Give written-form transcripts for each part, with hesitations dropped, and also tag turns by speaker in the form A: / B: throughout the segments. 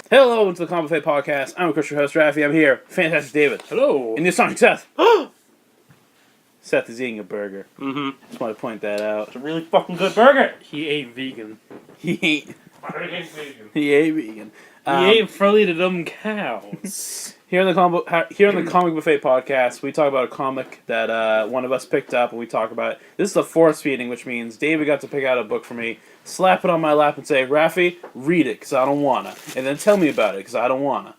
A: Hello, welcome to the Comic Buffet Podcast. I'm Christian host, Rafi. I'm here. Fantastic David.
B: Hello.
A: And your son, Seth. Seth is eating a burger.
B: Mm-hmm.
A: Just want to point that out.
B: It's a really fucking good burger. He ain't vegan.
A: He ain't vegan.
B: He ain't friendly to them cows.
A: Here on the Comic Buffet Podcast, we talk about a comic that one of us picked up, and we talk about it. This is a force feeding, which means David got to pick out a book for me, slap it on my lap, and say, "Rafi, read it, because I don't wanna," and then tell me about it, because I don't wanna.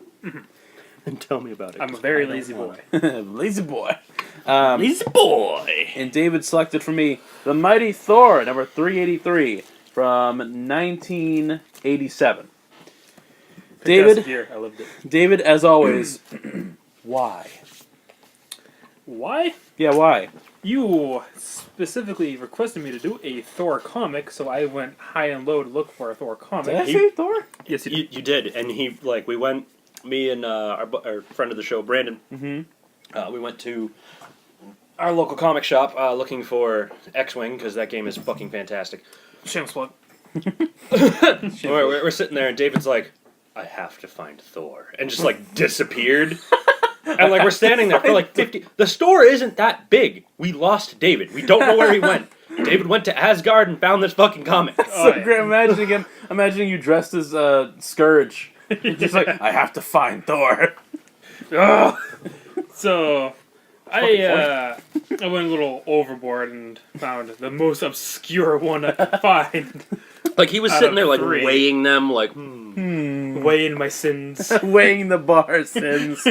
B: And tell me about it.
C: I'm a very lazy boy.
A: Lazy boy.
B: Lazy boy.
A: And David selected for me The Mighty Thor, number 383, from 1987. David,
C: Year. I loved it.
A: David, as always, why?
C: Why?
A: Yeah, why?
C: You specifically requested me to do a Thor comic, so I went high and low to look for a Thor comic.
A: Did I say Thor?
C: Yes, you did.
B: You did, and we went. Me and our friend of the show, Brandon.
A: Mm-hmm.
B: We went to our local comic shop looking for X-Wing because that game is fucking fantastic.
C: Shameless plug.
B: We're sitting there, and David's like, "I have to find Thor," and just like disappeared. And like we're standing there for like 50. The store isn't that big. We lost David. We don't know where he went. David went to Asgard and found this fucking comic.
A: So great. Imagining you dressed as Scourge. Just like, I have to find Thor.
C: So, I went a little overboard and found the most obscure one I could find.
B: Like he was
C: Out
B: sitting
C: of
B: there like
C: 3.
B: weighing them like
C: Weighing my sins.
A: Weighing the bar sins.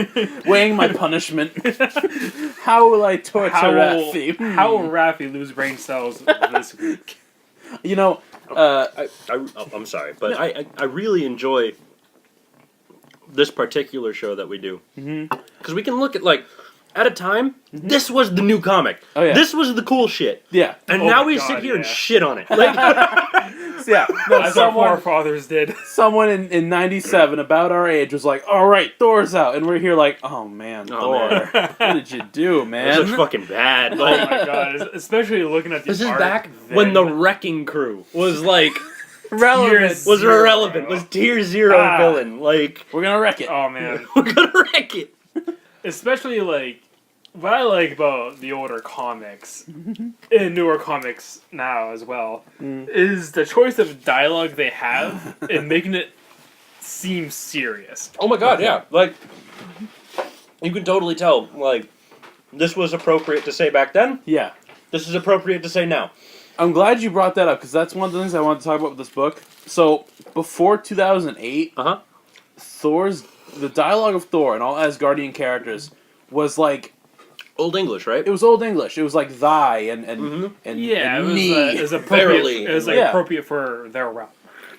A: Weighing my punishment. How will I torture Rafi?
C: How will Rafi lose brain cells this week?
A: You know,
B: I'm sorry, but I really enjoy this particular show that we do because we can look at like at a time. This was the new comic.
A: Oh, yeah.
B: This was the cool shit.
A: Yeah.
B: And
C: Oh
B: now
C: my
B: we
C: God,
B: sit here and
C: yeah.
B: shit on it. Like,
A: Yeah. No,
C: As our forefathers did.
A: someone in 97, about our age, was like, alright, Thor's out. And we're here like, oh man, Thor.
B: man.
A: What did you do,
B: this
A: man?
B: looks fucking bad.
C: Oh
B: Like,
C: my god, especially looking at the
B: this is
C: art
B: back
C: then.
B: when the Wrecking Crew was like
A: Relevant.
B: was
C: Zero.
B: irrelevant. Was tier 0 villain. Like
A: We're gonna wreck it.
C: Oh man.
B: we're gonna wreck it.
C: Especially like what I like about the older comics and newer comics now as well is the choice of dialogue they have and making it seem serious.
B: Oh my god, yeah. Like you can totally tell. Like this was appropriate to say back then.
A: Yeah.
B: This is appropriate to say now.
A: I'm glad you brought that up, because that's one of the things I wanted to talk about with this book. So, before 2008, the dialogue of Thor and all Asgardian characters was like...
B: Old English, right?
A: It was Old English. It was like thy and
C: Yeah,
A: and
C: it was,
A: me.
C: it was appropriate.
B: Verily.
C: It was like
A: Yeah.
C: appropriate for their realm.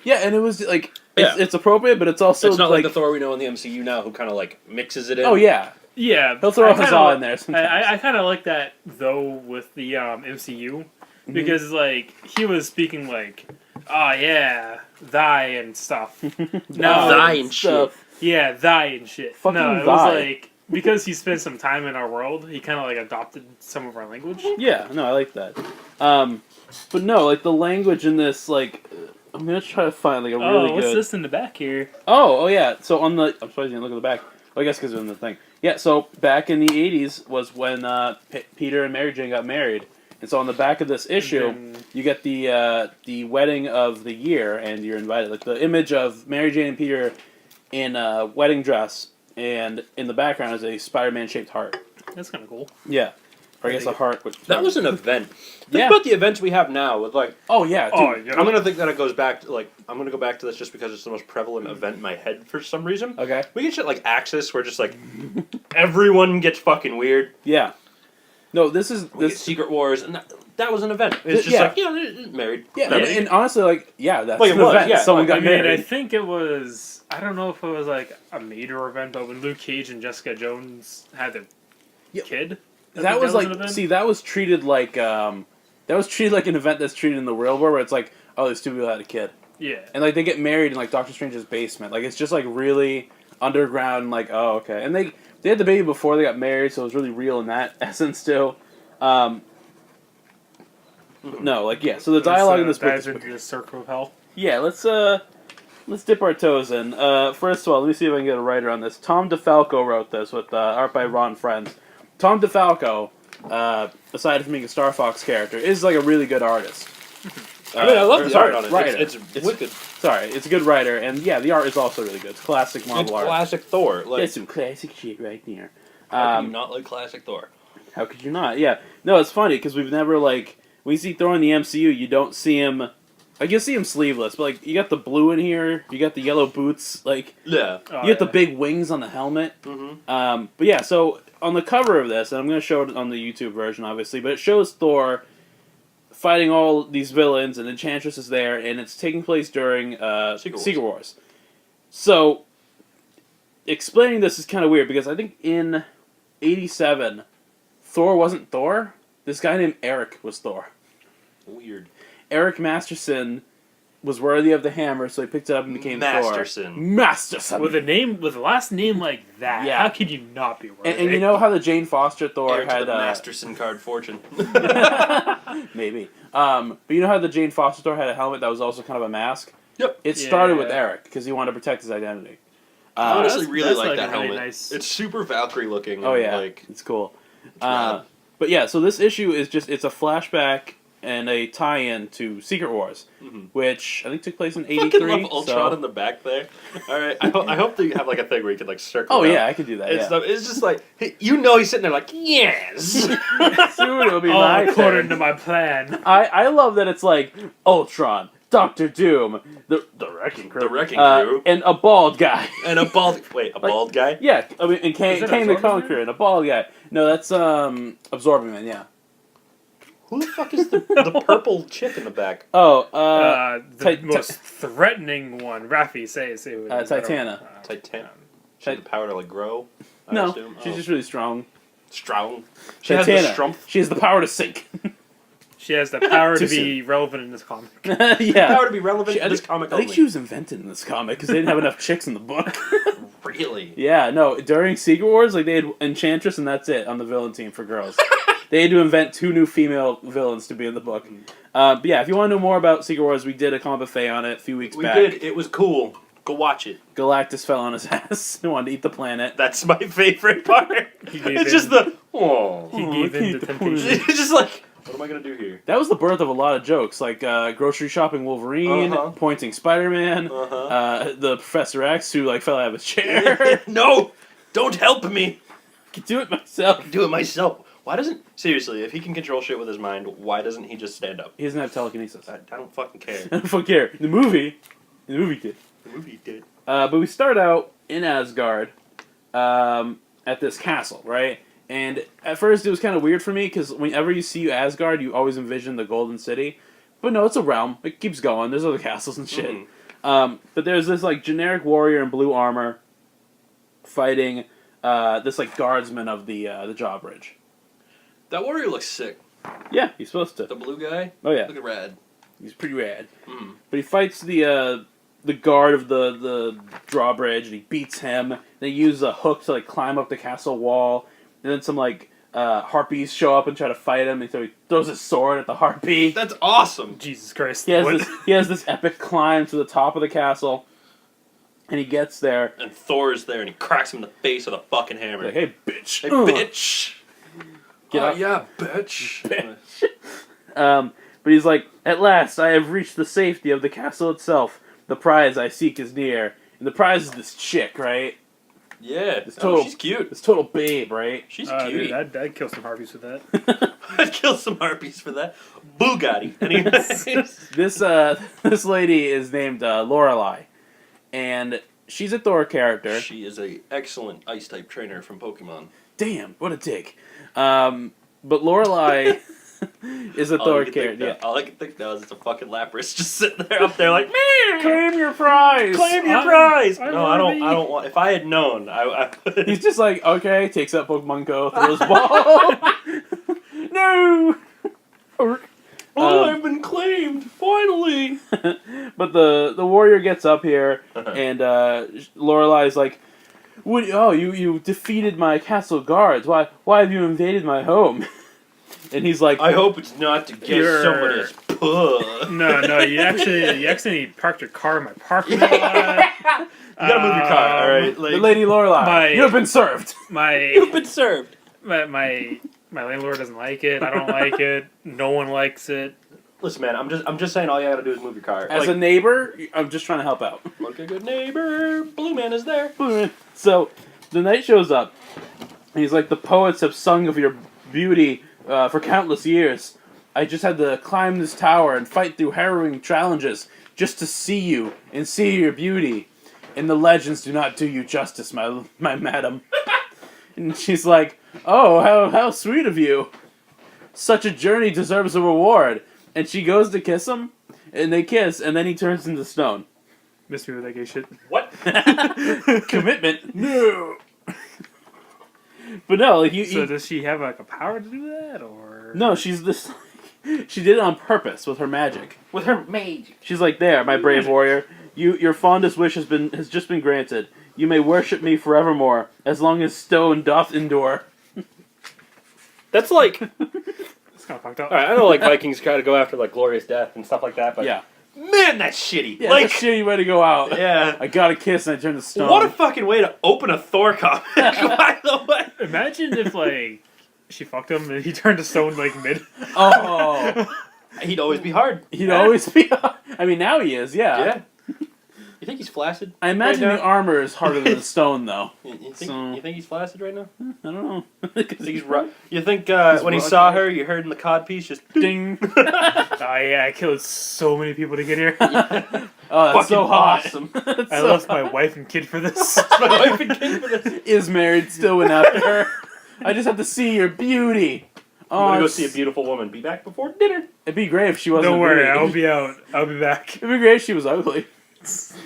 A: Yeah, and it was like...
B: Yeah.
A: It's appropriate, but it's also
B: It's not like the Thor we know in the MCU now who kind of like mixes it in.
A: Oh, yeah.
C: Yeah,
A: He'll throw
C: I
A: a
C: kinda
A: huzzah
C: li-
A: in there sometimes.
C: I kind of like that though with the MCU because like he was speaking like, oh yeah, thy and stuff. No,
B: Thy and shit.
C: yeah, thy and shit.
A: Fucking
C: no, it
A: thy.
C: was like because he spent some time in our world, he kind of like adopted some of our language.
A: Yeah, no, I like that. But no, like the language in this, like... I'm gonna try to find like a really
C: what's
A: good...
C: this in the back here?
A: Oh, yeah. So on the... I'm surprised you didn't look at the back. I guess because it's in the thing. Yeah, so back in the 80s was when Peter and Mary Jane got married. And so on the back of this issue, you get the wedding of the year, and you're invited. Like the image of Mary Jane and Peter in a wedding dress, and in the background is a Spider-Man shaped heart.
C: That's kind of cool.
A: Yeah. Or I guess a heart. Which
B: That was an event. Think
A: Yeah.
B: about the events we have now with like.
A: Oh, yeah. Dude.
C: Oh, yeah.
B: I'm gonna think that it goes back to like. I'm gonna go back to this just because it's the most prevalent event in my head for some reason.
A: Okay.
B: We get shit like Axis where just like everyone gets fucking weird.
A: Yeah. No, this is...
B: We get Secret Wars, and that was an event. It's just
A: Yeah.
B: like, yeah, they're married.
A: Yeah, and honestly, like, yeah, that's
B: Like, it
A: an
B: was,
A: event.
B: yeah.
A: Someone
B: Like,
A: got
C: I mean,
A: married.
C: I think it was. I don't know if it was like a major event, but when Luke Cage and Jessica Jones had their kid, I
A: That
C: think
A: was
C: an
A: like,
C: event.
A: see, that was treated like an event that's treated in the real world, where it's like, oh, these two people had a kid,
C: Yeah.
A: and like they get married in like Doctor Strange's basement. Like it's just like really underground. Like, oh, okay, and they had the baby before they got married, so it was really real in that essence too. No, like yeah. So the dialogue in this book.
C: dives into the circle of hell.
A: Yeah, let's let's dip our toes in. First of all, let me see if I can get a writer on this. Tom DeFalco wrote this with art by Ron Friends. Tom DeFalco, aside from being a Star Fox character, is like a really good artist.
B: I mean, I love the art on it.
A: Writer.
B: It's wicked.
A: Sorry, it's a good writer, and yeah, the art is also really good. It's classic Marvel
B: It's
A: art.
B: classic Thor. Like,
A: There's some classic shit right there.
B: how can you not like classic Thor?
A: How could you not? Yeah. No, it's funny because we've never like we see Thor in the MCU. You don't see him. Like you see him sleeveless, but like you got the blue in here. You got the yellow boots. Like
B: Yeah.
C: Oh,
A: you got the big wings on the helmet.
B: Mm-hmm.
A: But yeah, so on the cover of this, and I'm going to show it on the YouTube version, obviously, but it shows Thor fighting all these villains, and Enchantress is there, and it's taking place during Secret Wars. So explaining this is kind of weird because I think in '87, Thor wasn't Thor. This guy named Eric was Thor.
B: Weird.
A: Eric Masterson was worthy of the hammer, so he picked it up and became
B: Masterson.
A: Thor. Masterson.
C: With a last name like that,
A: Yeah.
C: how could you not be worthy?
A: And you know how the Jane Foster Thor
B: Heir to
A: had
B: the Masterson card fortune.
A: maybe. But you know how the Jane Foster Thor had a helmet that was also kind of a mask?
B: Yep.
A: It started with
C: Yeah.
A: Eric because he wanted to protect his identity.
B: I honestly
C: that's-
B: really
C: that's
B: like
C: like
B: that
C: a really
B: helmet.
C: nice-
B: It's super Valkyrie looking.
A: Oh
B: and,
A: yeah,
B: like
A: it's cool.
B: rad.
A: But yeah, so this issue is it's a flashback and a tie-in to Secret Wars, which I think took place in '83.
B: fucking love Ultron in the back there. All right, I hope that you have like a thing where you can like circle.
A: Oh
B: it
A: yeah,
B: out
A: I could do that.
B: and
A: Yeah.
B: stuff. It's just like he's sitting there like yes.
A: Soon it'll be
C: all
A: my
C: according
A: turn.
C: to my plan.
A: I love that it's like Ultron, Doctor Doom, the Wrecking Crew,
B: The Wrecking Crew.
A: and a bald guy.
B: And a bald bald guy.
A: Yeah, I mean, and Kane
C: Is it
A: the
C: Absorbing
A: Conqueror,
C: Man?
A: and a bald guy. No, that's Absorbing Man. Yeah.
B: Who the fuck is the purple chick in the back?
A: Oh,
C: The most threatening one, Rafi, say who it is. I don't-
A: Titana.
B: Titan. She has the power to like grow. I
A: No,
B: assume.
A: she's just really strong.
B: strong. She has the
A: Titana.
B: strength.
A: She has the power to sink.
C: She has the power
A: Too
C: to be relevant in this comic.
A: Yeah.
B: Power to be relevant
A: I
B: in this
A: think-
B: comic
A: I think
B: only.
A: she was invented in this comic because they didn't have enough chicks in the book.
B: Really?
A: Yeah, no. During Secret Wars, like they had Enchantress, and that's it on the villain team for girls. They had to invent 2 new female villains to be in the book. But yeah, if you want to know more about Secret Wars, we did a comic buffet on it a few weeks
B: We
A: back.
B: did. It was cool. Go watch it.
A: Galactus fell on his ass and wanted to eat the planet.
B: That's my favorite part.
C: He gave
B: It's just
C: in.
B: the oh.
C: He
A: Oh,
C: gave
A: I
C: in
A: can't
C: to
A: the point.
C: temptation.
B: It's just like what am I gonna do here?
A: That was the birth of a lot of jokes, like grocery shopping Wolverine,
B: Uh-huh.
A: pointing Spider-Man,
B: Uh-huh.
A: the Professor X who like fell out of his chair.
B: No, don't help me.
A: I can do it myself.
B: Do it myself. Why doesn't seriously? If he can control shit with his mind, why doesn't he just stand up?
A: He doesn't have telekinesis.
B: I don't fucking care.
A: I don't fucking care. In the movie did.
B: The movie did.
A: But we start out in Asgard at this castle, right? And at first it was kind of weird for me because whenever you see Asgard, you always envision the Golden City. But no, it's a realm. It keeps going. There's other castles and shit.
B: Mhm.
A: But there's this like generic warrior in blue armor fighting this like guardsman of the drawbridge.
B: That warrior looks sick.
A: Yeah, he's supposed to.
B: The blue guy.
A: Oh yeah,
B: Look at rad.
A: he's pretty rad.
B: Mm.
A: But he fights the guard of the drawbridge, and he beats him. They use a hook to like climb up the castle wall, and then some like harpies show up and try to fight him. And so he throws his sword at the harpy.
B: That's awesome.
C: Jesus Christ.
A: He has
C: What?
A: he has this epic climb to the top of the castle, and he gets there.
B: And Thor's there, and he cracks him in the face with a fucking hammer.
A: Like, hey bitch,
B: Hey, bitch.
A: Get
B: oh,
A: up.
B: yeah, bitch.
A: But he's like, at last I have reached the safety of the castle itself. The prize I seek is near. And the prize is this chick, right?
B: Yeah.
A: This total,
B: She's cute.
A: This total babe, right?
B: She's
C: Dude,
B: cute.
C: I'd kill some harpies with that.
B: I'd kill some harpies for that. Bugatti. Anyways.
A: This lady is named Lorelei. And she's a Thor character.
B: She is a excellent ice type trainer from Pokemon.
A: Damn, what a dick. But Lorelei is a Thor character. Yeah.
B: All I can think now is it's a fucking Lapras just sitting there up there like, man,
A: Claim your prize!
B: claim your
C: I'm-
B: prize.
C: I'm
B: No, I
C: worthy.
B: don't want. If I had known, I would.
A: He's just like, okay, takes up Pokemon Go, throws ball. No!
B: Oh, I've been claimed finally.
A: But the warrior gets up here, and Lorelei's like, "What? Oh, you defeated my castle guards. Why have you invaded my home?" And he's like,
B: I hope it's not to get
C: You're-
B: somebody's puh.
C: No, you accidentally parked your car in my parking lot.
B: You gotta move your car, alright?
A: the Lady Lorelai, you have been served.
B: You've been served.
C: My landlord doesn't like it. I don't like it. No one likes it.
B: Listen, man, I'm just saying all you gotta do is move your car.
A: As a neighbor, I'm just trying to help out.
B: Like a good neighbor, Blue Man is there.
A: So, the knight shows up, and he's like, the poets have sung of your beauty for countless years. I just had to climb this tower and fight through harrowing challenges just to see you and see your beauty. And the legends do not do you justice, my madam. And she's like, oh, how sweet of you. Such a journey deserves a reward. And she goes to kiss him, and they kiss, and then he turns into stone.
C: Miss me with that gay shit.
B: What?
A: Commitment. No. But no, like
C: So does she have like a power to do that, or
A: no, she's this. She did it on purpose with her magic.
B: With her mage.
A: She's like, there, my brave warrior. Your fondest wish has just been granted. You may worship me forevermore, as long as stone doth endure.
B: That's like,
C: it's kind of fucked up?
B: alright, I know like Vikings try to go after like glorious death and stuff like that, but
A: Yeah,
B: man, that's shitty.
A: yeah,
B: like,
A: that's shitty way to go out.
B: yeah.
A: I got a kiss and I turned to stone.
B: What a fucking way to open a Thor comic, by the way.
C: Imagine if like she fucked him and he turned to stone like mid.
A: Oh,
B: He'd always be hard.
A: he'd always be. I mean, now he is. Yeah.
B: Yeah. You think he's flaccid?
A: I imagine
B: right
A: the armor is harder than the stone, though.
B: You
A: So-
B: think he's flaccid right now?
A: I don't know.
B: You think he's You think
A: He's
B: when he
A: rough.
B: saw her, you heard in the cod piece just
A: Ding.
C: Oh yeah, I killed so many people to get here.
A: Oh, that's
B: Fucking
A: so hot.
B: awesome.
A: That's
C: I
A: so
C: lost
A: hot.
C: my wife and kid for this.
B: my wife and kid for this.
A: Is married, still went after her. I just have to see your beauty.
B: I'm gonna go
A: it's-
B: see a beautiful woman. Be back before dinner.
A: It'd be great if she wasn't.
C: Don't worry,
A: beauty.
C: I'll be out. I'll be back.
A: It'd be great if she was ugly.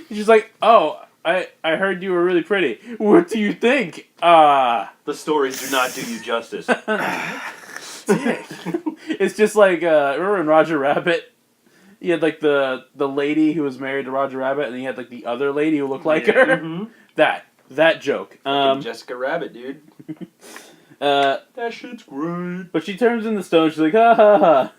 A: She's like, oh, I heard you were really pretty. What do you think?
B: The stories do not do you justice.
A: Dick. It's just like, remember in Roger Rabbit? He had like the lady who was married to Roger Rabbit, and he had like the other lady who looked like her.
B: Mhm.
A: That joke.
B: Jessica Rabbit, dude.
A: That
B: shit's great.
A: But she turns into stone. She's like, ha ha ha.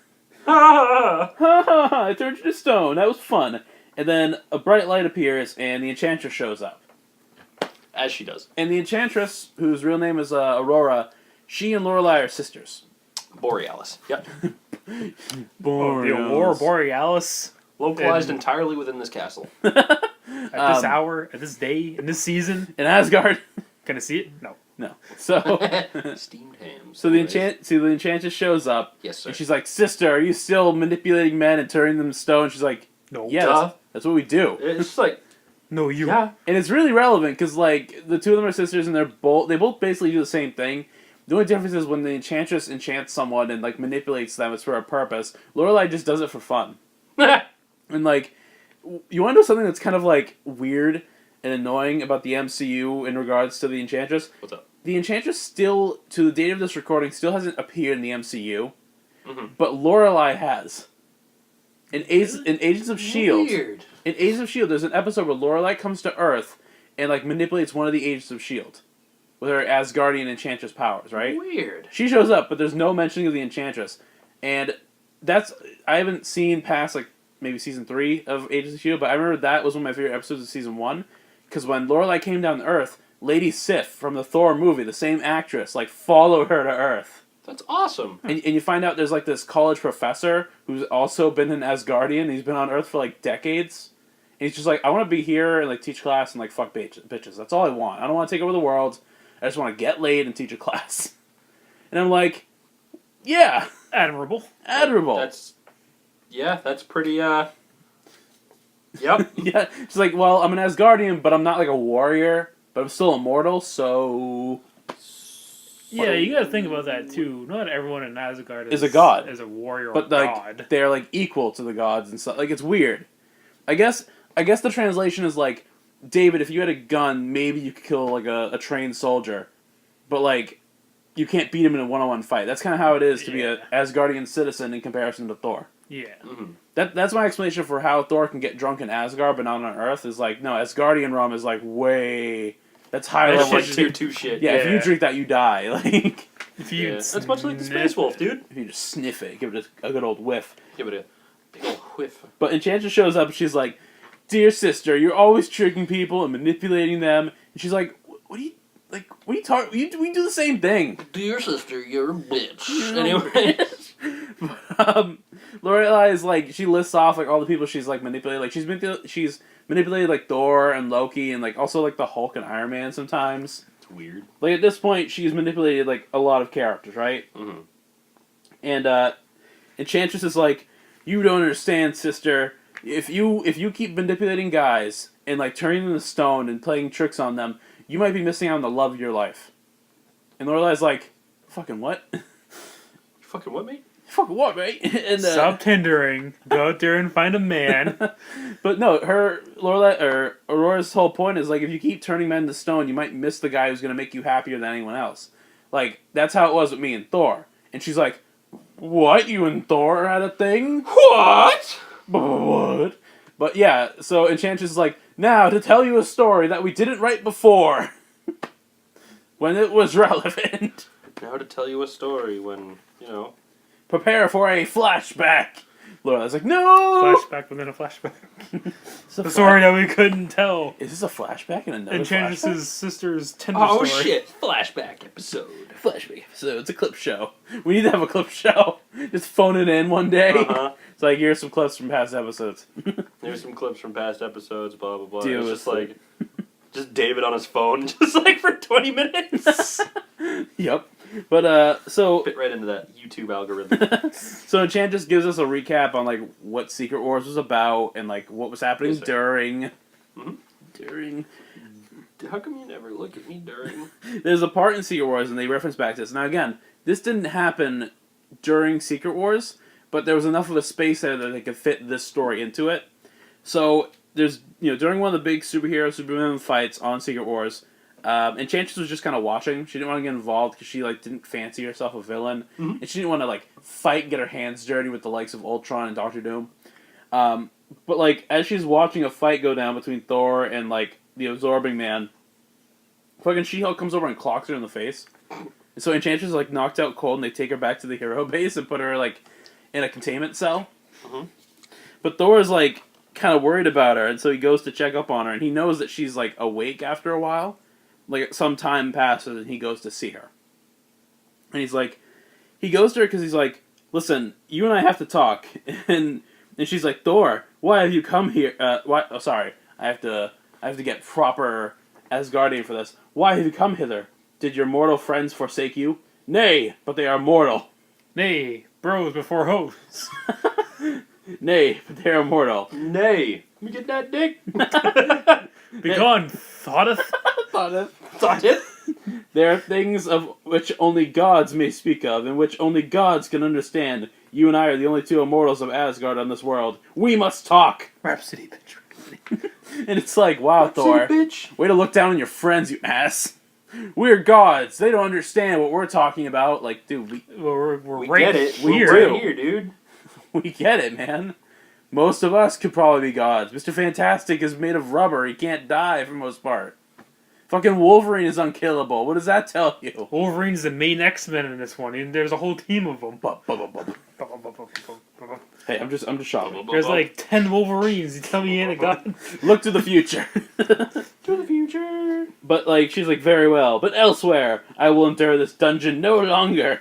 B: Ah!
A: Ha ha ha, I turned you to stone. That was fun. And then a bright light appears, and the Enchantress shows up.
B: As she does.
A: And the Enchantress, whose real name is Aurora, she and Lorelai are sisters.
B: Borealis. Yep.
C: The Aurora Borealis
B: Localized
C: And-
B: entirely within this castle.
C: at this hour, at this day, in this season.
A: In Asgard.
C: Can I see it? No.
A: No. So,
B: Steamed hams.
A: so the
B: boys.
A: Enchantress shows up,
B: Yes, sir.
A: and she's like, "Sister, are you still manipulating men and turning them to stone?" She's like,
C: No.
A: "Yeah,
B: Duh.
A: that's what we do."
B: It's just like,
C: No, you.
B: yeah.
A: And it's really relevant because like the two of them are sisters, and they both basically do the same thing. The only difference is when the Enchantress enchants someone and like manipulates them, it's for a purpose. Lorelai just does it for fun. And like, you want to know something that's kind of like weird and annoying about the MCU in regards to the Enchantress?
B: What's up?
A: The Enchantress still, to the date of this recording, still hasn't appeared in the MCU,
B: Mhm.
A: but Lorelai has. In Agents of Shield,
B: Weird.
A: in Agents of Shield, there's an episode where Lorelai comes to Earth and like manipulates one of the Agents of Shield with her Asgardian Enchantress powers, right?
B: Weird.
A: She shows up, but there's no mentioning of the Enchantress, and I haven't seen past like maybe season 3 of Agents of Shield, but I remember that was one of my favorite episodes of season 1, because when Lorelai came down to Earth, Lady Sif from the Thor movie, the same actress, like followed her to Earth,
B: That's awesome.
A: and you find out there's like this college professor who's also been an Asgardian. He's been on Earth for like decades. And he's just like, I want to be here and like teach class and like fuck bitches. That's all I want. I don't want to take over the world. I just want to get laid and teach a class. And I'm like, yeah,
C: Admirable.
A: admirable.
B: That's pretty, Yep.
A: Yeah, she's like, well, I'm an Asgardian, but I'm not like a warrior, but I'm still immortal, so...
C: Yeah, you gotta think about that too. Not everyone in Asgard
A: Is a god.
C: Is a warrior
A: But
C: or
A: like,
C: god.
A: they're like equal to the gods and stuff. Like, it's weird. I guess the translation is like, David, if you had a gun, maybe you could kill like a trained soldier, but like, you can't beat him in a one-on-one fight. That's kind of how it is to be an Asgardian citizen in comparison to Thor.
C: Yeah.
B: Mm-hmm.
A: That's my explanation for how Thor can get drunk in Asgard but not on Earth. Is like, no, Asgardian rum is like way... That's higher
B: That's
A: level.
B: like tier 2 shit.
A: Yeah, if you
C: Yeah.
A: drink that, you die. Like,
C: If you
B: That's much like the
C: sniff
B: Space Wolf,
C: it.
B: dude.
A: If you just sniff it, give it a good old whiff.
B: Give it a big old whiff.
A: But Enchantress shows up and she's like, "Dear sister, you're always tricking people and manipulating them." And she's like, "What do you like? What are you talking? We do the same thing."
B: Dear sister, you're a bitch.
A: Anyway, Lorelai is like, she lists off like all the people she's like manipulated. Like she's manipulated like Thor and Loki and like also like the Hulk and Iron Man sometimes.
B: It's weird.
A: Like at this point, she's manipulated like a lot of characters, right?
B: Mm-hmm.
A: And Enchantress is like, "You don't understand, sister. If you keep manipulating guys and like turning them to stone and playing tricks on them, you might be missing out on the love of your life." And Lorelai's like, "Fucking what?
B: Fucking what, mate?
A: Fucking what, mate?" And
C: Stop tendering. Go out there and find a man.
A: but no, Aurora's whole point is like, if you keep turning men to stone, you might miss the guy who's gonna make you happier than anyone else. Like that's how it was with me and Thor. And she's like, "What? You and Thor had a thing?
B: What?
A: What?" But yeah, so Enchantress is like, "Now to tell you a story that we didn't write before, when it was relevant.
B: Now to tell you a story when,
A: Prepare for a flashback." Lorelai's like, "No!"
C: Flashback within a flashback.
A: It's a
C: The story that we couldn't tell.
A: Is this a flashback in another
C: Enchantress's sister's Tinder
B: Oh
C: story.
B: shit! Flashback episode.
A: flashback episode? It's a clip show. We need to have a clip show. Just phone it in one day.
B: Uh-huh.
A: It's like, here's some clips from past episodes.
B: There's some clips from past episodes. Blah blah blah.
A: Deal
B: It's
A: with
B: just like, just David on his phone, just like for 20 minutes.
A: Yep. But so
B: Fit right into that YouTube algorithm.
A: so Enchantress gives us a recap on like what Secret Wars was about and like what was happening
B: Yes, sir.
A: during.
B: Mhm.
A: During.
B: How come you never look at me during?
A: There's a part in Secret Wars, and they reference back to this. Now, again, this didn't happen during Secret Wars, but there was enough of a space there that they could fit this story into it. So, there's, during one of the big Superman fights on Secret Wars, Enchantress was just kind of watching. She didn't want to get involved because she, like, didn't fancy herself a villain.
B: Mhm.
A: And she didn't want to, like, fight and get her hands dirty with the likes of Ultron and Doctor Doom. But, like, as she's watching a fight go down between Thor and, like, the Absorbing Man, fucking She-Hulk comes over and clocks her in the face. And so Enchantress is, like, knocked out cold, and they take her back to the hero base and put her, like, in a containment cell.
B: Mhm.
A: But Thor is, like, kind of worried about her, and so he goes to check up on her, and he knows that she's, like, awake after a while. Like, some time passes, and he goes to see her. And he's like, he goes to her because he's like, "Listen, you and I have to talk." And she's like, "Thor, why have you come here? Why? Oh, sorry, I have to get proper Asgardian for this. Why have you come hither? Did your mortal friends forsake you? Nay, but they are mortal.
C: Nay, bros before hoes.
A: Nay, but they are mortal."
B: Nay, let me get that dick.
C: Begone, thoughteth.
B: Thought it.
A: "There are things of which only gods may speak of, and which only gods can understand. You and I are the only two immortals of Asgard on this world. We must talk."
C: Rhapsody, bitch.
A: And it's like, wow, Thor,
B: bitch.
A: way to look down on your friends, you ass. We're gods. They don't understand what we're talking about. Like, dude, we
C: We're
B: We
C: right
B: get it.
C: here.
B: We're right here, dude.
A: we get it, man. Most of us could probably be gods. Mr. Fantastic is made of rubber. He can't die for the most part. Fucking Wolverine is unkillable. What does that tell you?
C: Wolverine's the main X-Men in this one, and there's a whole team of them.
A: Hey, I'm just shocked.
C: There's like 10 Wolverines. You tell me you ain't a god?
A: Look to the future.
B: To the future.
A: But, like, she's like, "Very well. But elsewhere, I will endure this dungeon no longer.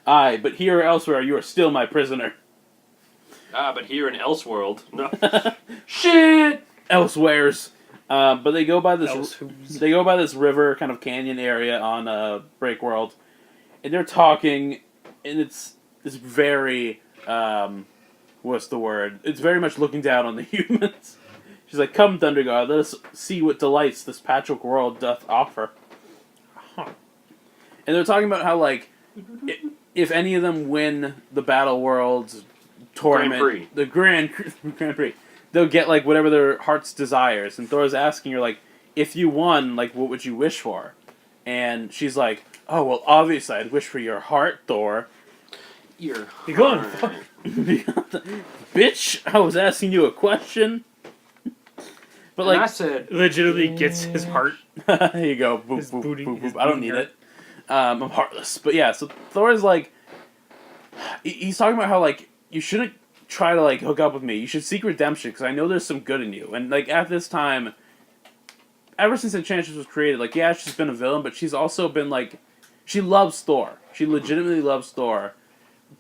A: Aye, but here or elsewhere, you are still my prisoner."
B: Ah, but here in Elseworld, no.
A: Shit! Elsewheres. But they go by this.
C: Elsehoos.
A: They go by this river, kind of canyon area on Break World, and they're talking, and it's very what's the word? It's very much looking down on the humans. She's like, "Come, Thunder God, let us see what delights this patchwork world doth offer."
C: Huh.
A: And they're talking about how, like, if any of them win the Battle Worlds tournament,
B: Grand Prix.
A: the Grand Prix, they'll get, like, whatever their heart's desires. And Thor's asking her, like, if you won, like, what would you wish for? And she's like, "Oh, well, obviously I'd wish for your heart, Thor."
B: You're
C: Begone,
B: hard.
A: Bitch, I was asking you a question. But,
B: And I
A: like,
B: said,
C: Legitimately gets his heart.
A: here you go. Boop,
C: His
A: boop,
C: booty-
A: boop,
C: his
A: boop. I don't
C: booty
A: need
C: hurt.
A: I'm heartless. But yeah, so Thor is like, he's talking about how like you shouldn't try to like hook up with me. You should seek redemption because I know there's some good in you. And like at this time, ever since Enchantress was created, like yeah, she's been a villain, but she's also been like, she loves Thor. She legitimately loves Thor.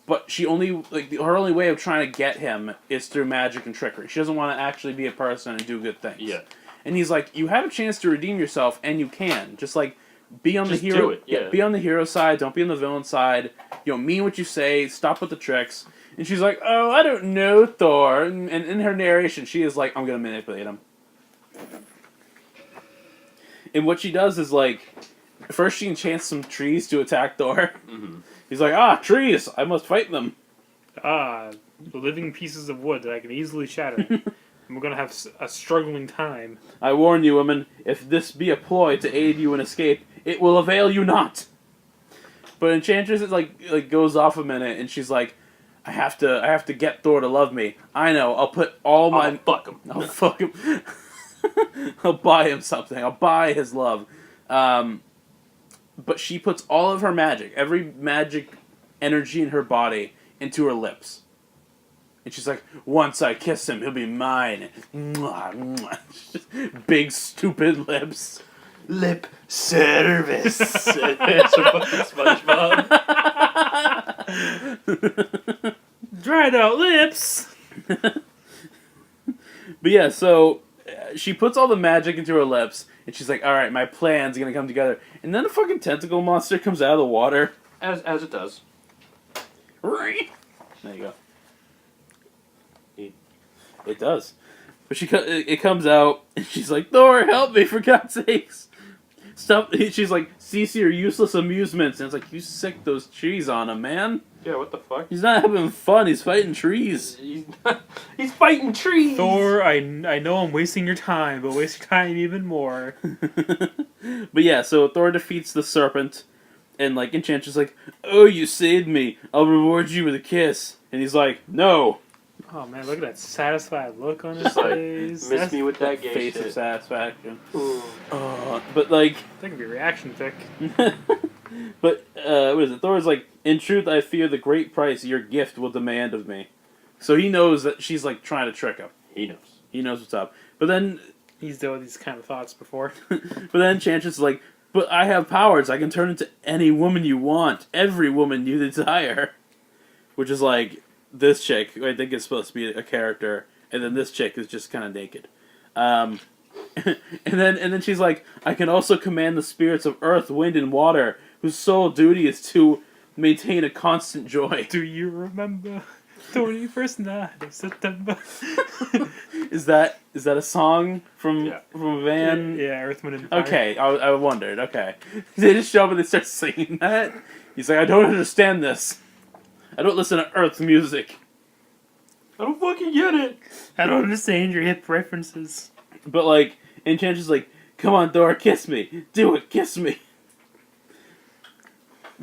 A: But she only like her only way of trying to get him is through magic and trickery. She doesn't want to actually be a person and do good things.
B: Yeah.
A: And he's like, you have a chance to redeem yourself, and you can. Just like be on
B: Just
A: the hero.
B: do it, yeah.
A: Be on the hero side. Don't be on the villain side. You know, mean what you say. Stop with the tricks. And she's like, oh, I don't know, Thor. And in her narration, she is like, I'm gonna manipulate him. And what she does is like, first she enchants some trees to attack Thor.
B: Mm-hmm.
A: He's like, trees! I must fight them.
C: Living pieces of wood that I can easily shatter. And we're gonna have a struggling time.
A: I warn you, woman, if this be a ploy to aid you in escape, it will avail you not. But Enchantress is like goes off a minute, and she's like, I have to get Thor to love me. I know. I'll put all my
B: fuck him.
A: I'll fuck him. I'll buy him something. I'll buy his love. But she puts all of her magic, every magic energy in her body, into her lips. And she's like, once I kiss him, he'll be mine. Mwah, mwah. Big, stupid lips.
B: Lip service. It's a fucking SpongeBob.
C: Dried out lips!
A: But yeah, so she puts all the magic into her lips, and she's like, alright, my plan's gonna come together. And then a fucking tentacle monster comes out of the water.
B: As it does.
A: There you go. It does. But it comes out, and she's like, Thor, help me, for God's sakes. Stop. She's like, cease your useless amusements. And it's like, you sick those trees on him, man.
B: Yeah, what the fuck?
A: He's not having fun, he's fighting trees.
B: He's fighting trees!
C: Thor, I know I'm wasting your time, but waste your time even more.
A: But yeah, so Thor defeats the serpent, and like Enchantress is like, oh, you saved me. I'll reward you with a kiss. And he's like, no.
C: Oh man, look at that satisfied look on his
B: Like,
C: face.
B: miss me with that gay
A: Face
B: shit.
A: of satisfaction.
B: Ooh.
A: But like,
C: That could be a reaction pic.
A: but what is it? Thor's like, in truth, I fear the great price your gift will demand of me. So he knows that she's like trying to trick him.
B: He knows.
A: He knows what's up. But then,
C: He's dealt with these kind of thoughts before.
A: but then Enchantress is like, but I have powers. I can turn into any woman you want, every woman you desire. Which is like, this chick, who I think is supposed to be a character, and then this chick is just kind of naked. And then she's like, I can also command the spirits of earth, wind, and water, whose sole duty is to maintain a constant joy.
C: Do you remember 21st night of September?
A: Is that a song from a band?
C: Yeah, Earth, Wind, and Fire.
A: Okay, I wondered. Okay, they just show up and they start singing that. He's like, I don't understand this. I don't listen to Earth music.
B: I don't fucking get it!
C: I don't understand your hip references.
A: But like, Enchantress is like, come on, Thor, kiss me. Do it, kiss me.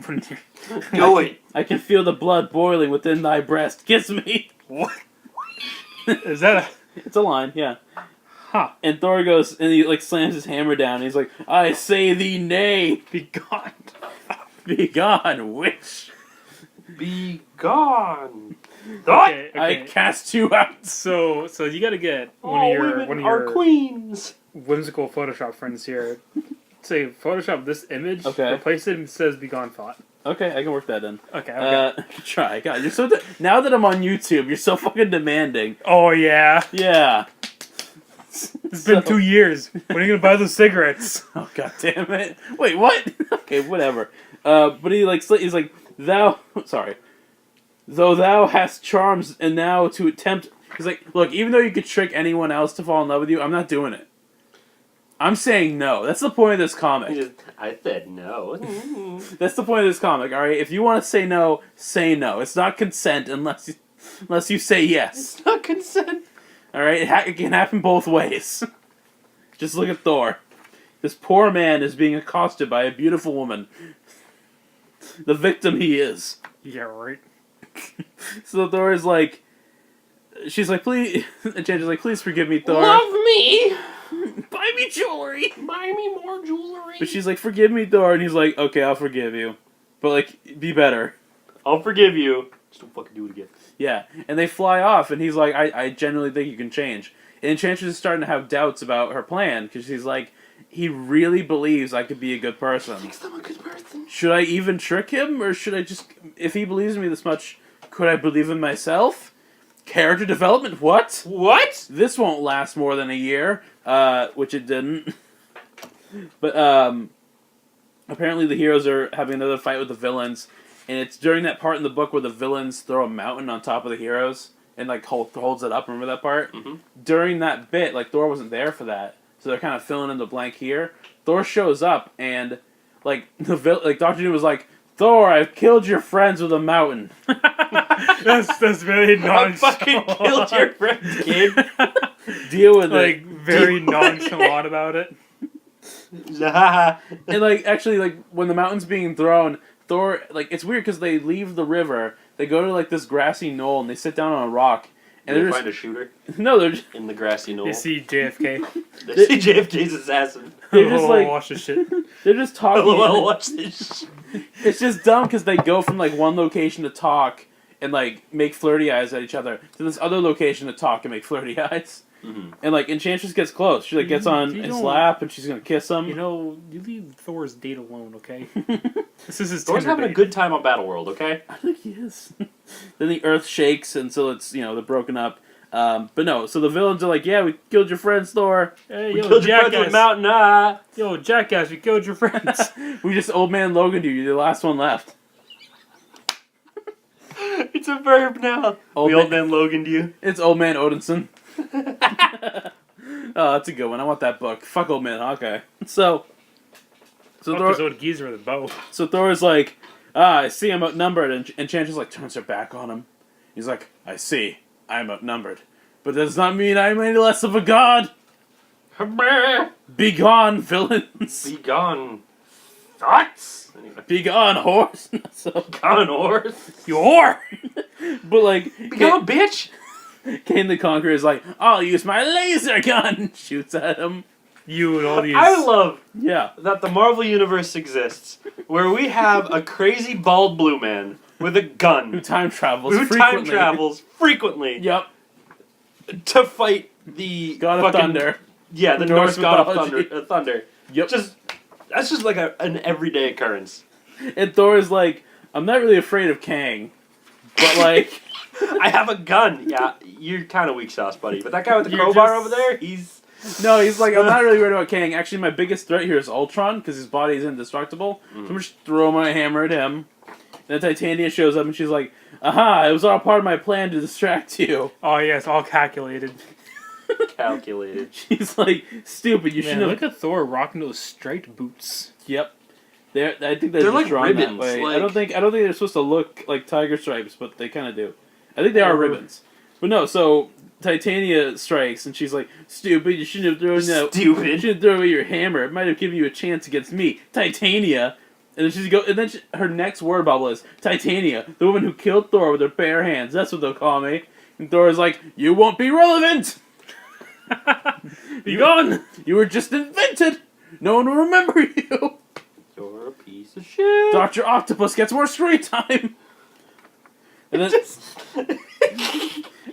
B: Do it!
A: I can feel the blood boiling within thy breast. Kiss me.
C: What? Is that a...
A: It's a line, yeah.
C: Huh.
A: And Thor goes, and he like slams his hammer down. And he's like, I say thee nay.
C: Be gone.
A: Be gone, witch.
B: Be gone!
C: Okay, okay.
A: I cast you out.
C: So you gotta get one of your
B: queens!
C: whimsical Photoshop friends here. Say, Photoshop this image,
A: Okay.
C: replace it and says be gone thought.
A: Okay, I can work that in.
C: Okay.
A: Try. God, you're so now that I'm on YouTube, you're so fucking demanding.
C: Oh yeah.
A: Yeah.
C: It's been 2 years. When are you gonna buy those cigarettes?
A: Oh god damn it! Wait, what? Okay, whatever. But he's like, thou. Sorry. Though thou hast charms, and now to attempt. He's like, look, even though you could trick anyone else to fall in love with you, I'm not doing it. I'm saying no. That's the point of this comic.
B: I said no.
A: That's the point of this comic. All right, if you want to say no, say no. It's not consent unless you say yes.
B: It's not consent.
A: All right, it can happen both ways. Just look at Thor. This poor man is being accosted by a beautiful woman. The victim he is.
C: Yeah, right.
A: So Thor is like, she's like, please, and Change is like, please forgive me, Thor.
B: Love me!
A: By buy me jewelry.
B: Buy me more jewelry.
A: But she's like, forgive me, Thor, and he's like, okay, I'll forgive you, but like, be better.
B: I'll forgive you. Just don't fucking do it again.
A: Yeah, and they fly off, and he's like, I genuinely think you can change. And Enchantress is starting to have doubts about her plan, because she's like, he really believes I could be a good person.
B: Thinks I'm a good person.
A: Should I even trick him, or should I just, if he believes in me this much, could I believe in myself? Character development, what?
B: What?
A: This won't last more than a year, which it didn't. But, apparently the heroes are having another fight with the villains, and it's during that part in the book where the villains throw a mountain on top of the heroes, and, like, holds it up, remember that part?
B: Mm-hmm.
A: During that bit, like, Thor wasn't there for that, so they're kind of filling in the blank here. Thor shows up, and, like, Dr. Doom was like, Thor, I've killed your friends with a mountain.
C: That's very
B: I
C: nonchalant.
B: fucking killed your friend, kid.
A: Deal with
C: Like,
A: it.
C: very nonchalant about it.
B: Nah.
A: And, like, actually, like, when the mountain's being thrown, Thor, like, it's weird because they leave the river, they go to, like, this grassy knoll, and they sit down on a rock. And
B: Did
A: they're
B: they
A: just,
B: find a shooter
A: no, they're just,
B: in the grassy knoll?
C: You see JFK.
B: They see JFK's assassin.
A: they're just, like,
C: watch this shit.
A: they're just talking.
B: LOL, watch this.
A: It's just dumb because they go from, like, one location to talk and, like, make flirty eyes at each other to this other location to talk and make flirty eyes.
B: Mm-hmm.
A: And, like, Enchantress gets close. She, like, gets on
C: You
A: his
C: don't-
A: lap and she's gonna kiss him.
C: You know, you leave Thor's date alone, okay? This is his
B: Thor's
C: Tinder
B: having a
C: date.
B: good time on Battleworld, okay?
A: I think he is. Then the earth shakes until it's, you know, they're broken up. But no, so the villains are like, yeah, we killed your friends, Thor.
C: Hey,
B: We
C: yo,
B: killed your friends with
C: jackass.
B: Mountain Eye.
C: Yo, jackass, we killed your friends.
A: We just old man Logan you. You're the last one left.
B: It's a verb now.
A: Old
B: We
A: man-
B: old man Logan to you.
A: It's old man Odinson. Oh, that's a good one. I want that book. Fuck old man Hawkeye. So
C: Fuck
A: Thor,
C: this old geezer with a bow.
A: so Thor is like, I see I'm outnumbered, and Enchantress like turns her back on him. He's like, I see, I'm outnumbered, but that does not mean I'm any less of a god. Be gone, villains.
B: Be gone. Thoughts? Anyway.
A: Be gone, horse. So,
B: Gone, horse.
C: You whore!
A: but like,
B: Be gone, bitch.
A: Kane the Conqueror is like, I'll use my laser gun. Shoots at him.
C: You and all these...
B: I love
A: Yeah.
B: that the Marvel Universe exists, where we have a crazy bald blue man with a
A: Who
B: gun
A: time travels
B: who
A: frequently.
B: time travels frequently
A: Yep.
B: to fight the
A: God of
B: fucking-
A: Thunder.
B: Yeah, the
A: Norse
B: Norse god of
A: mythology.
B: thunder.
A: Yep.
B: That's just like an everyday occurrence.
A: And Thor is like, I'm not really afraid of Kang, but like,
B: I have a gun. Yeah, you're kind of weak sauce, buddy. But that guy with the
C: You're
B: crowbar
C: just-
B: over there, he's...
A: no, he's like, I'm not really worried about Kang. Actually, my biggest threat here is Ultron, because his body is indestructible. So I'm just throw my hammer at him. Then Titania shows up and she's like, aha, it was all part of my plan to distract you.
C: Oh, yeah, it's all calculated.
B: calculated.
A: She's like, stupid, you
C: Man,
A: shouldn't
C: look
A: have...
C: at Thor rocking those striped boots.
A: Yep. I think
B: They're
A: just
B: like
A: drawn
B: ribbons,
A: that way.
B: like-
A: I don't think they're supposed to look like tiger stripes, but they kind of do. I think they are ribbons. But no, so Titania strikes, and she's like, stupid, you shouldn't have thrown that. You
B: Stupid.
A: shouldn't throw away your hammer. It might have given you a chance against me, Titania. And then her next word bubble is Titania, the woman who killed Thor with her bare hands. That's what they'll call me. And Thor is like, you won't be relevant.
C: Be gone!
A: You were just invented. No one will remember you.
B: You're a piece of shit.
A: Dr. Octopus gets more screen time. And then,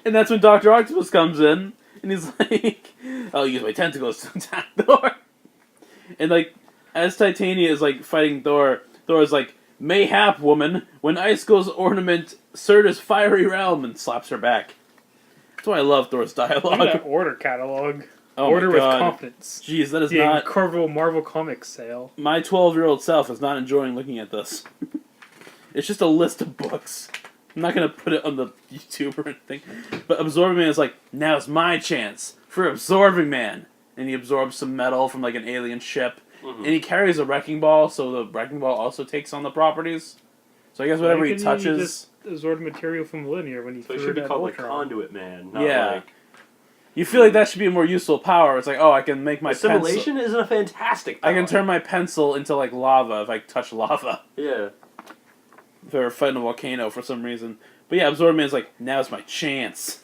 A: and that's when Dr. Octopus comes in, and he's like, I'll use my tentacles to attack Thor. And like, as Titania is like fighting Thor, Thor is like, mayhap, woman, when icicles ornament Serta's fiery realm, and slaps her back. That's why I love Thor's
C: Look at
A: dialogue.
C: that order catalog.
A: Oh
C: Order
A: my
C: with
A: God.
C: confidence.
A: Jeez, that is
C: The
A: not...
C: incredible Marvel Comics sale.
A: My 12-year-old self is not enjoying looking at this. It's just a list of books. I'm not going to put it on the YouTube or anything. But Absorbing Man is like, now's my chance for Absorbing Man. And he absorbs some metal from like an alien ship. And he carries a wrecking ball, so the wrecking ball also takes on the properties. So I guess whatever
C: Why
A: he
C: couldn't
A: touches...
C: just absorb material from Linear when he
B: So
C: threw
B: it should be
C: that
B: called like
C: Ultron.
B: Conduit Man, not
A: Yeah.
B: like...
A: You feel like that should be a more useful power. It's like, oh, I can make my
B: Assimilation is a fantastic power.
A: I can turn my pencil into like lava if I touch lava.
B: Yeah.
A: If I were fighting a volcano for some reason. But yeah, Absorb Man's like, now's my chance.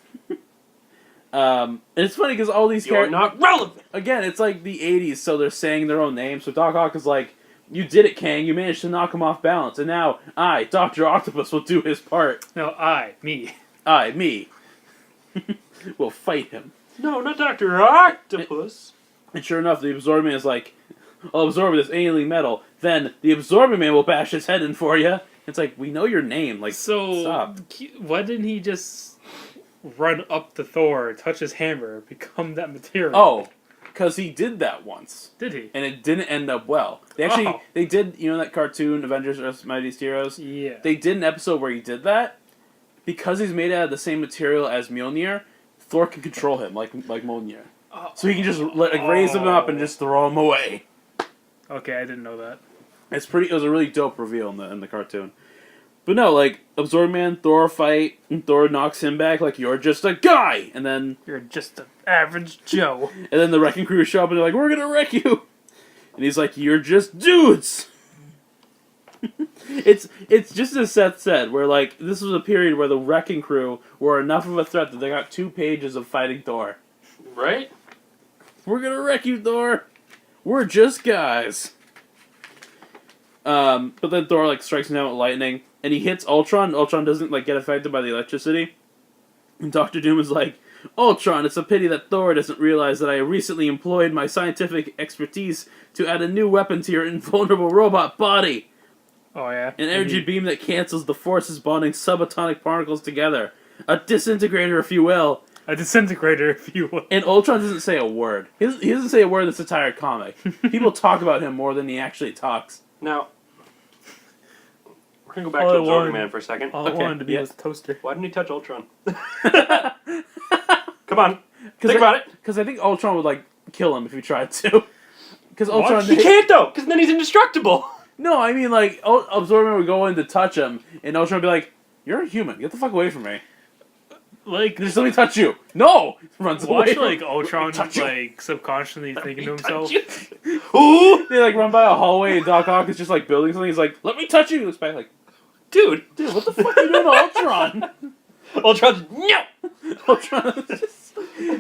A: And it's funny because all these
B: You're not relevant.
A: again, it's like the 80s, so they're saying their own names. So Doc Ock is like, you did it, Kang. You managed to knock him off balance. And now I, Dr. Octopus, will do his part.
C: No, me.
A: I, me, will fight him.
B: No, not Dr. Octopus.
A: And sure enough, the Absorbing Man is like, I'll absorb this alien metal. Then the Absorbing Man will bash his head in for you. It's like, we know your name. Like,
C: So,
A: stop.
C: why didn't he just run up to Thor, touch his hammer, become that material?
A: Oh, because he did that once.
C: Did he?
A: And it didn't end up well. They did, you know that cartoon, Avengers Earth's Mightiest Heroes?
C: Yeah.
A: They did an episode where he did that. Because he's made out of the same material as Mjolnir, Thor can control him like Mjolnir. So he can just raise him up and just throw him away.
C: Okay, I didn't know that.
A: It was a really dope reveal in the cartoon. But no, like, Absorb Man, Thor fight, and Thor knocks him back like, you're just a guy! And then
C: You're just an average Joe.
A: and then the wrecking crew show up and they're like, we're gonna wreck you! And he's like, you're just dudes! It's just as Seth said, where like, this was a period where the wrecking crew were enough of a threat that they got 2 pages of fighting Thor.
B: Right?
A: We're gonna wreck you, Thor! We're just guys! But then Thor like strikes him down with lightning, and he hits Ultron. Ultron doesn't like get affected by the electricity. And Doctor Doom is like, Ultron, it's a pity that Thor doesn't realize that I recently employed my scientific expertise to add a new weapon to your invulnerable robot body.
C: Oh, yeah?
A: An energy beam that cancels the forces bonding subatomic particles together. A disintegrator, if you will.
C: A disintegrator, if you will.
A: And Ultron doesn't say a word. He doesn't say a word this entire comic. People talk about him more than he actually talks.
B: Now, we're going to go back
C: All
B: to
C: I
B: Absorbing
C: wanted-
B: Man for a second.
C: All I
A: Okay,
C: wanted to be
A: yeah.
C: was a toaster.
B: Why didn't he touch Ultron? Come on. Think about it.
A: Because I think Ultron would, like, kill him if he tried to. Because Ultron...
B: He can't, though, because then he's indestructible.
A: No, I mean, like, Absorber would go in to touch him, and Ultron would be like, you're a human. Get the fuck away from me.
C: Like,
A: Just let me touch you. No! Runs
C: watch,
A: away.
C: like, Ultron,
A: Touch you.
C: like, subconsciously thinking to himself.
B: Ooh!
A: They, like, run by a hallway, and Doc Ock is just, like, building something. He's like, let me touch you. He looks back like,
B: Dude.
A: dude, what the fuck are you doing to Ultron?
B: Ultron's, no!
A: Ultron is just...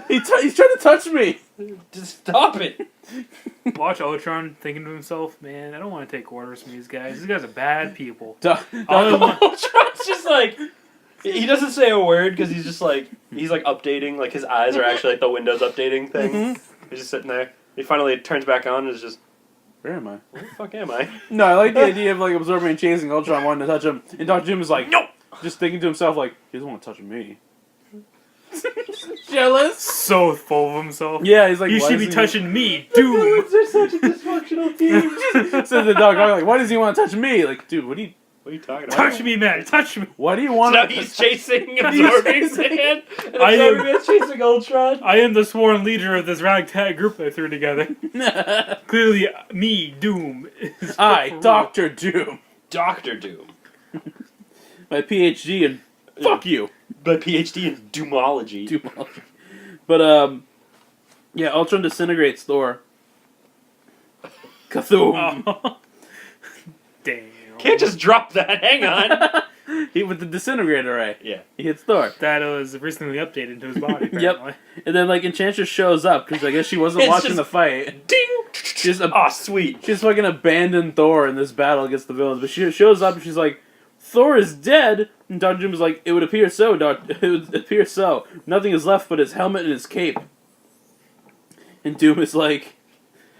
A: He's trying to touch me.
B: Just stop it.
C: Watch Ultron thinking to himself, man, I don't want to take orders from these guys. These guys are bad people.
B: Ultron's just like... He doesn't say a word because he's just like... He's like updating, like his eyes are actually like the Windows updating thing.
A: Mm-hmm.
B: He's just sitting there. He finally turns back on and is just...
A: Where am I?
B: Where the fuck am I?
A: No, I like the idea of, like, Absorber and chasing Ultron, wanting to touch him, and Dr. Doom is like, no! Just thinking to himself, like, he doesn't want to touch me. Jealous?
C: So full of himself.
A: Yeah, he's like,
C: You
A: why
C: should be
A: doesn't he-
C: touching me, Doom.
B: They're such a dysfunctional team.
A: Says the dog, like, why does he want to touch me? Like, dude,
B: What are you talking about?
C: Touch me, man. Touch me.
A: why do you
B: So
A: want
B: now
A: to...
B: he's chasing Absorbing Man. And
C: I am-
B: Absorbing Man's chasing Ultron.
C: I am the sworn leader of this ragtag group they threw together. Clearly, me, Doom, is
A: I,
C: for real.
A: Dr. Doom.
B: Dr. Doom.
A: My PhD in... Fuck you.
B: But PhD in Doomology.
A: Doomology. But, yeah, Ultron disintegrates Thor. Cthulhu.
C: Oh. Damn.
B: Can't just drop that. Hang on.
A: He with the disintegrator ray.
B: Yeah.
A: He hits Thor.
C: That was recently updated to his body.
A: Yep.
C: Apparently.
A: And then, like, Enchantress shows up, because I guess she wasn't
B: It's
A: watching
B: just-
A: the fight.
B: Ding.
A: She's
B: Oh, sweet.
A: She's fucking abandoned Thor in this battle against the villains. But she shows up and she's like, Thor is dead! And Dr. Doom is like, it would appear so, It would appear so. Nothing is left but his helmet and his cape. And Doom is like...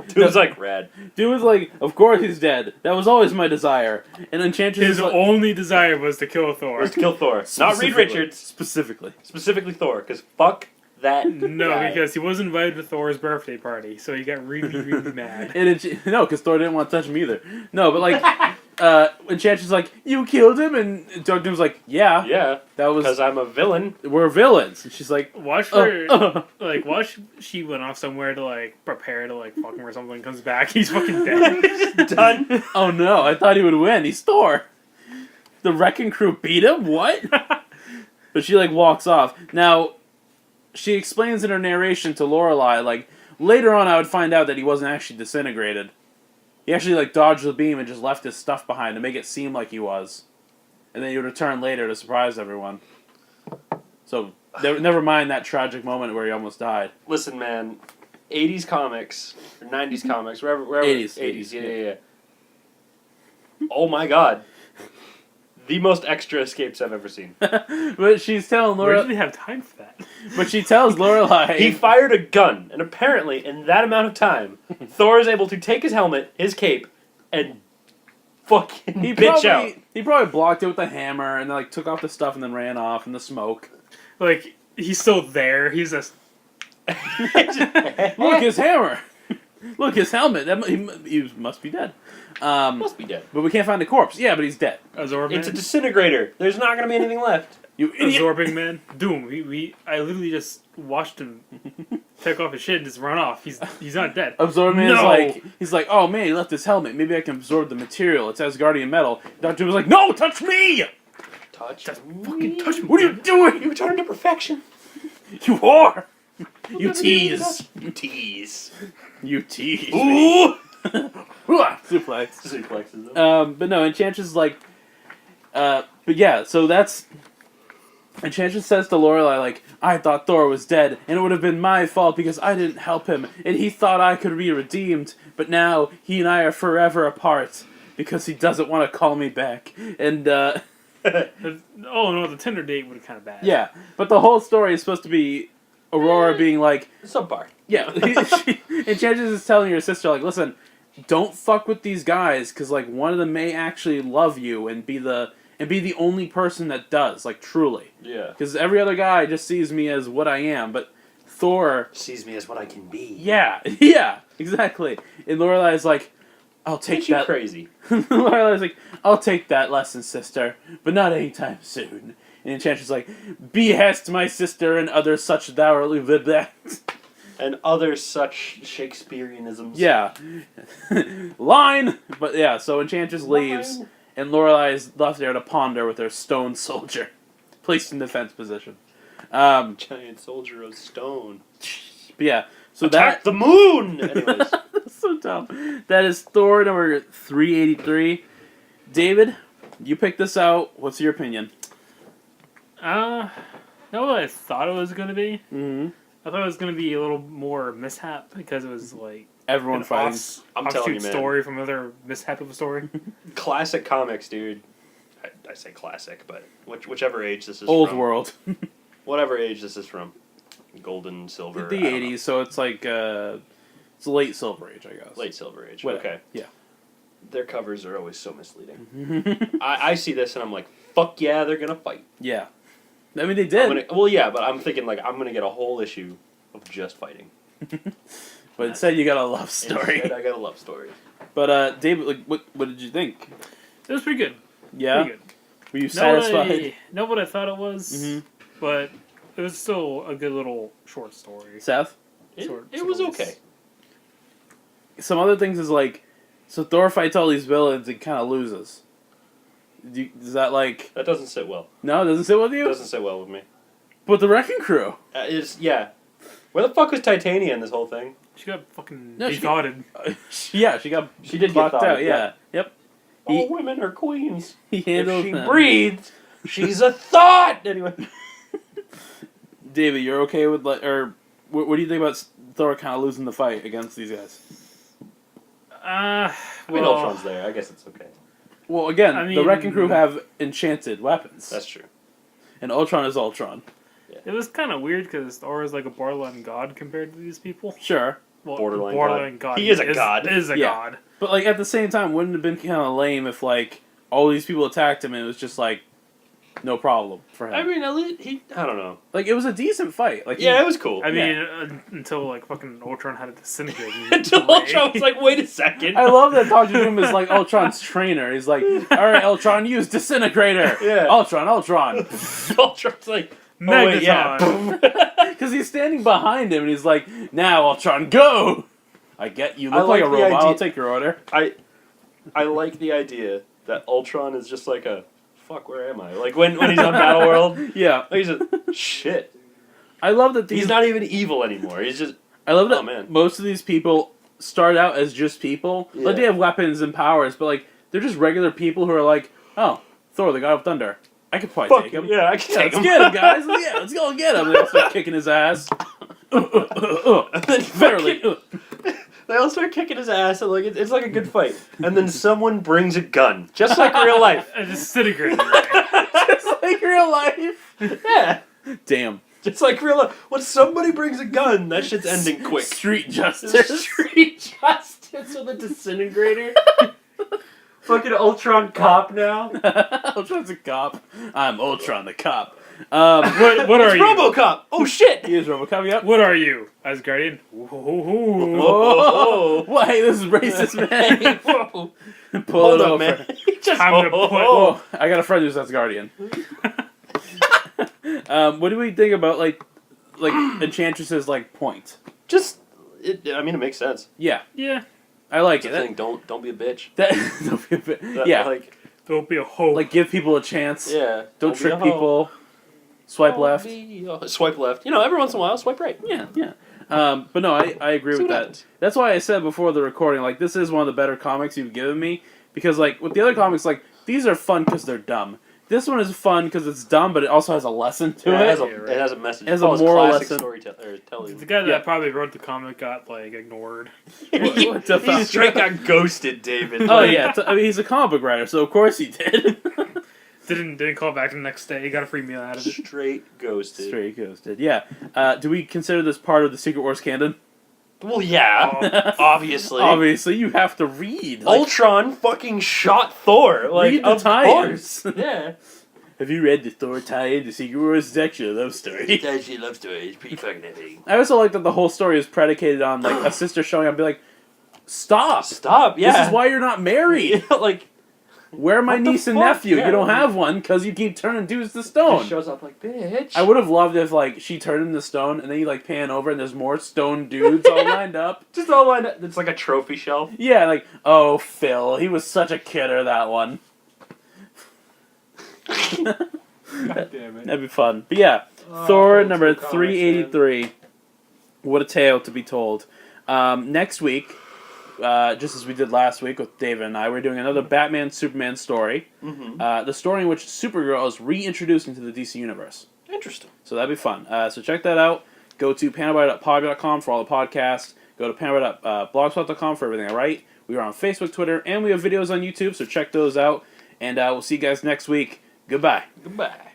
B: Doom's like rad.
A: Doom is like, of course he's dead. That was always my desire. And Enchantress
C: His
A: is like...
C: only desire was to kill Thor.
B: Let's kill Thor. Not Reed
A: Specifically.
B: Richards.
A: Specifically.
B: Specifically Thor. Because fuck that
C: No,
B: guy.
C: because he was invited to Thor's birthday party, so he got really, really mad.
A: And no, because Thor didn't want to touch him either. No, but like... Enchantress is like, you killed him? And Dr. Doom's like, yeah.
B: Yeah.
A: That was...
B: Because I'm a villain.
A: We're villains. And she's like...
C: Watch her, watch she went off somewhere to, like, prepare to, like, fuck him or something, comes back, he's fucking dead.
B: Done.
A: Oh no, I thought he would win. He's Thor. The wrecking crew beat him? What? But she, like, walks off. Now, she explains in her narration to Lorelei, like, later on I would find out that he wasn't actually disintegrated. He actually, like, dodged the beam and just left his stuff behind to make it seem like he was. And then he would return later to surprise everyone. So, Never mind that tragic moment where he almost died.
B: Listen, man, 80s comics or 90s comics, wherever 80s, yeah. Oh my god, the most extra escapes I've ever seen.
A: But she's telling
C: Where
A: Laura.
C: did they have time for that?
A: But she tells Lorelai.
B: He fired a gun, and apparently, in that amount of time, Thor is able to take his helmet, his cape, and fucking bitch out.
A: He probably blocked it with a hammer and then like took off the stuff and then ran off in the smoke.
C: Like, he's still there. He's just...
A: Look, his hammer. Look, his helmet. He must be dead.
B: Must be dead.
A: But we can't find the corpse. Yeah, but he's dead.
C: Absorbing
B: It's a disintegrator. There's not going to be anything left.
A: You idiot.
C: Absorbing man. Doom. I literally just watched him take off his shit and just run off. He's not dead.
A: Absorb Man
C: No!
A: is like, he's like, oh man, he left his helmet. Maybe I can absorb the material. It's Asgardian metal. Dr. Doom was like, no, touch me!
B: Touch
C: Just fucking touch me.
A: What are you doing?
B: You turned to perfection.
A: You whore! You tease.
B: You tease.
A: You tease.
B: Ooh!
A: Suplex.
B: Suplexes.
A: But no, Enchantress is like, but yeah, so that's, Enchantress says to Lorelai, like, I thought Thor was dead, and it would have been my fault because I didn't help him, and he thought I could be redeemed, but now he and I are forever apart because he doesn't want to call me back. And,
C: Oh no, the Tinder date would have kind of bad.
A: yeah, but the whole story is supposed to be Aurora being like,
B: Subpar.
A: yeah, Enchantress is telling her sister, like, listen, don't fuck with these guys, because, like, one of them may actually love you and be the only person that does, like, truly.
B: Yeah.
A: Because every other guy just sees me as what I am, but Thor...
B: Sees me as what I can be.
A: Yeah, yeah, exactly. And Lorelai's like, I'll take
B: Ain't you
A: that...
B: crazy?
A: Lorelai's like, I'll take that lesson, sister, but not anytime soon. And Enchantress is like, behest my sister and other such thou'rly with that.
B: And other such Shakespeareanisms.
A: Yeah. Line! But yeah, so Enchantress leaves, and Lorelai is left there to ponder with her stone soldier, placed in defense position.
B: Giant soldier of stone.
A: But yeah, so
B: Attack the moon! Anyways.
A: that's so dumb. That is Thor number 383. David, you picked this out. What's your opinion?
C: Not what I thought it was going to be.
A: Mm-hmm.
C: I thought it was going to be a little more mishap because it was like
A: Everyone
C: an
A: fighting.
B: I'm
C: offshoot
B: telling you, man.
C: story from another mishap of a story.
B: Classic comics, dude. I say classic, but whichever age this is
A: Old
B: from.
A: world.
B: Whatever age this is from. Golden, silver.
A: The
B: I don't
A: 80s,
B: know.
A: so it's like, it's late Silver Age, I guess.
B: Late silver age.
A: Whatever.
B: Okay.
A: Yeah.
B: Their covers are always so misleading. I see this and I'm like, fuck yeah, they're gonna fight.
A: Yeah. I mean, they did.
B: Well, yeah, but I'm thinking like I'm gonna get a whole issue of just fighting.
A: But instead, you got a love story.
B: Instead, I got a love story.
A: But, David, like, what did you think?
C: It was pretty good.
A: Yeah?
C: Pretty good.
A: Were you satisfied?
C: Not what I thought it was,
A: Mhm.
C: but it was still a good little short story.
A: Seth?
B: It was okay.
A: Some other things is like, so Thor fights all these villains and kind of loses. Is that like...
B: That doesn't sit well.
A: No, it doesn't sit with
B: It
A: you?
B: doesn't sit well with me.
A: But the Wrecking Crew.
B: Yeah. Where the fuck was Titania in this whole thing?
C: She got fucking
A: No, she-
C: bethoughted.
A: Yeah, she got
B: She did get
A: blocked
B: thought,
A: out.
B: yeah.
A: Yeah. Yep. He-
B: All women are queens.
A: He
B: If
A: handled
B: she
A: them.
B: breathes, she's a thought. Anyway.
A: David, you're okay with like, or what do you think about Thor kind of losing the fight against these guys?
B: I mean,
C: Well,
B: Ultron's there. I guess it's okay.
A: Well, again,
C: I
A: the
C: mean-
A: Wrecking Crew have enchanted weapons,
B: That's true.
A: and Ultron is Ultron.
C: it was kind of weird because Thor is like a borderline god compared to these people.
A: Sure,
C: Well,
B: Borderline
C: god.
B: He is a god.
C: Is a
A: Yeah.
C: god.
A: but like at the same time, wouldn't it have been kind of lame if like all these people attacked him and it was just like no problem for him?
B: I mean, at least I don't know.
A: Like it was a decent fight. Like
B: Yeah, it was cool.
C: I mean,
A: Yeah.
C: until like fucking Ultron had to disintegrate.
B: Until Ultron was like, wait a second.
A: I love that Dr. Doom is like Ultron's trainer. He's like, all right, Ultron, use disintegrator.
B: Yeah.
A: Ultron.
B: Ultron's like, oh, wait, yeah.
A: Because he's standing behind him and he's like, now Ultron, go! I get you.
B: I
A: Look like a
B: like the
A: robot.
B: idea-
A: I'll take your order.
B: I like the idea that Ultron is just like a, fuck, where am I? Like when he's on Battle World,
A: Yeah.
B: he's a, shit.
A: I love that these...
B: He's not even evil anymore. He's just,
A: I love that
B: Oh, man.
A: most of these people start out as just people. Like,
B: Yeah.
A: they have weapons and powers, but, like, they're just regular people who are like, oh, Thor, the God of Thunder. I could probably
B: Fuck
A: take him.
B: yeah, I can take
A: Let's
B: him.
A: get him, guys. Yeah, let's go get him. They all start kicking his ass.
B: And then
A: Verily.
B: they all start kicking his ass, and like it's like a good fight. And then someone brings a gun, just like real life.
C: I disintegrated.
A: Just like real life.
B: Yeah,
A: Damn.
B: just like real life. When somebody brings a gun, that shit's ending quick.
A: Street justice.
B: Street justice with a disintegrator. Fucking Ultron cop now.
A: Ultron's a cop. I'm Ultron the cop.
C: What are
B: It's
C: you?
B: RoboCop. Oh shit.
A: He is RoboCop, yep.
C: What are you, Asgardian?
B: Whoa.
A: Whoa, hey, this is racist, man.
B: Whoa.
A: Pull
B: Hold
A: it
B: up,
A: over.
B: man. Just
C: Time to put-
A: Whoa, I got a friend who's Asgardian. What do we think about like Enchantress's like point?
B: Just, I mean, it makes sense.
A: Yeah,
C: Yeah.
A: I like
B: That's
A: it.
B: the thing. Don't be a bitch.
A: That, don't be a bit- yeah,
B: Like,
C: Don't be a hoe.
A: like give people a chance.
B: yeah.
A: Don't
B: be
A: trick
B: a hoe.
A: people. Swipe
B: Don't
A: left.
B: be a- Swipe left. You know, every once in a while, swipe right.
A: Yeah, yeah. But no, I agree
B: See
A: with
B: what
A: that.
B: happens.
A: That's why I said before the recording, like, this is one of the better comics you've given me. Because, like, with the other comics, like, these are fun because they're dumb. This one is fun because it's dumb, but it also has a lesson to
B: Yeah,
A: it.
B: it has a message.
A: It has
B: It
A: a
B: follows
A: moral
B: classic
A: lesson.
B: storytelling.
C: The guy that
A: Yeah.
C: probably wrote the comic got like ignored.
A: What the
B: He
A: fuck?
B: straight got ghosted, David.
A: Oh, yeah. I mean, he's a comic book writer, so of course he did.
C: Didn't call back the next day. He got a free meal out of it.
B: Straight ghosted.
A: Straight ghosted. Yeah. Do we consider this part of the Secret Wars canon?
B: Well, yeah, obviously.
A: Obviously, you have to read. Like,
B: Ultron fucking shot Thor. Like,
A: read the
B: of
A: tie-ins.
B: course. Yeah.
A: Have you read the Thor tie-in to Secret Wars? It's actually a love story.
B: actually a love story. It's pretty fucking epic.
A: I also like that the whole story is predicated on like a sister showing up and be like, "Stop!
B: Stop, yeah.
A: This is why you're not married.
B: like,
A: Where are my
B: What the
A: niece and
B: fuck?
A: nephew?
B: Yeah.
A: You don't have one because you keep turning dudes to
B: just
A: stone."
B: shows up like, bitch.
A: I would have loved if like she turned into stone and then you like pan over and there's more stone dudes all lined up.
B: Just all lined up. It's like a trophy shelf.
A: Yeah, like, oh, Phil, he was such a kidder, that one.
C: God damn it.
A: That'd be fun. But yeah, Thor number 383. What a tale to be told. Next week, just as we did last week with David and I, we're doing another Batman Superman story.
B: Mm-hmm.
A: The story in which Supergirl is reintroduced into the DC universe.
B: Interesting.
A: So that'd be fun. So check that out. Go to panelby.podby.com for all the podcasts. Go to panelby.blogspot.com for everything I write. We are on Facebook, Twitter, and we have videos on YouTube, so check those out. And we'll see you guys next week. Goodbye.
B: Goodbye.